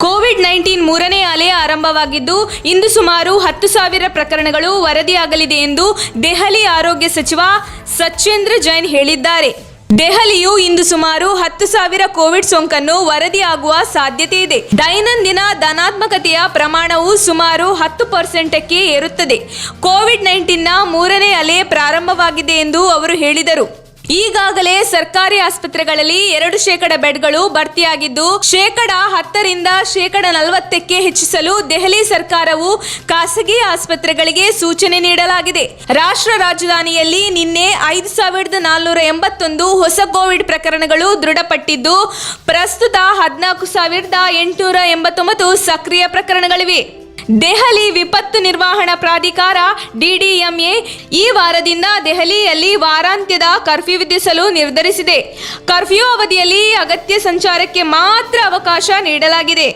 COVID-19 ಮೂರನೇ ಅಲೆ ಆರಂಭವಾಗಿದ್ದು ಇಂದು ಸುಮಾರು 10,000 ಪ್ರಕರಣಗಳು ವರದಿಯಾಗಲಿದೆ ಎಂದು ದೆಹಲಿ ಆರೋಗ್ಯ ಸಚಿವ ಸತ್ಯೇಂದ್ರ ಜೈನ್ ಹೇಳಿದ್ದಾರೆ. ದೆಹಲಿಯು ಇಂದು ಸುಮಾರು 10,000 ಕೋವಿಡ್ ಸೋಂಕನ್ನು ವರದಿಯಾಗುವ ಸಾಧ್ಯತೆ ಇದೆ. ದೈನಂದಿನ ಧನಾತ್ಮಕತೆಯ ಪ್ರಮಾಣವು ಸುಮಾರು 10%ಕ್ಕೆ ಏರುತ್ತದೆ. ಕೋವಿಡ್-19ನ ಮೂರನೇ ಅಲೆ ಪ್ರಾರಂಭವಾಗಿದೆ ಎಂದು ಅವರು ಹೇಳಿದರು. ಈಗಾಗಲೇ ಸರ್ಕಾರಿ ಆಸ್ಪತ್ರೆಗಳಲ್ಲಿ 2% ಬೆಡ್ಗಳು ಭರ್ತಿಯಾಗಿದ್ದು 10%ರಿಂದ 40%ಕ್ಕೆ ಹೆಚ್ಚಿಸಲು ದೆಹಲಿ ಸರ್ಕಾರವು ಖಾಸಗಿ ಆಸ್ಪತ್ರೆಗಳಿಗೆ ಸೂಚನೆ ನೀಡಲಾಗಿದೆ. ರಾಷ್ಟ್ರ ರಾಜಧಾನಿಯಲ್ಲಿ ನಿನ್ನೆ 5,481 ಹೊಸ ಕೋವಿಡ್ ಪ್ರಕರಣಗಳು ದೃಢಪಟ್ಟಿದ್ದು ಪ್ರಸ್ತುತ 14,889 ಸಕ್ರಿಯ ಪ್ರಕರಣಗಳಿವೆ. ದೆಹಲಿ ವಿಪತ್ತು ನಿರ್ವಹಣಾ ಪ್ರಾಧಿಕಾರ DDMA ಈ ವಾರದಿಂದ ದೆಹಲಿಯಲ್ಲಿ ವಾರಾಂತ್ಯದ ಕರ್ಫ್ಯೂ ವಿಧಿಸಲು ನಿರ್ಧರಿಸಿದೆ. ಕರ್ಫ್ಯೂ ಅವಧಿಯಲ್ಲಿ ಅಗತ್ಯ ಸಂಚಾರಕ್ಕೆ ಮಾತ್ರ ಅವಕಾಶ ನೀಡಲಾಗಿದೆ.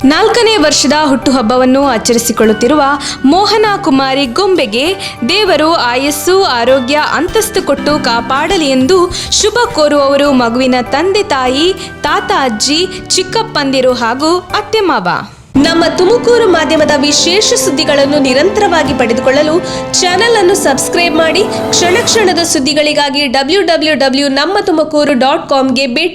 ನಾಲ್ಕನೇ ವರ್ಷದ ಹುಟ್ಟುಹಬ್ಬವನ್ನು ಆಚರಿಸಿಕೊಳ್ಳುತ್ತಿರುವ ಮೋಹನಾ ಕುಮಾರಿ ಗೊಂಬೆಗೆ ದೇವರು ಆಯಸ್ಸು, ಆರೋಗ್ಯ, ಅಂತಸ್ತು ಕೊಟ್ಟು ಕಾಪಾಡಲಿ ಎಂದು ಶುಭ ಕೋರುವವರು ಮಗುವಿನ ತಂದೆ ತಾಯಿ, ತಾತ ಅಜ್ಜಿ, ಚಿಕ್ಕಪ್ಪಂದಿರು ಹಾಗೂ ಅತ್ತೆ ಮಾವ. ನಮ್ಮ ತುಮಕೂರು ಮಾಧ್ಯಮದ ವಿಶೇಷ ಸುದ್ದಿಗಳನ್ನು ನಿರಂತರವಾಗಿ ಪಡೆದುಕೊಳ್ಳಲು ಚಾನೆಲ್ ಅನ್ನು ಸಬ್ಸ್ಕ್ರೈಬ್ ಮಾಡಿ. ಕ್ಷಣ ಕ್ಷಣದ ಸುದ್ದಿಗಳಿಗಾಗಿ www.nammathumakuru.com ಗೆ ಭೇಟಿ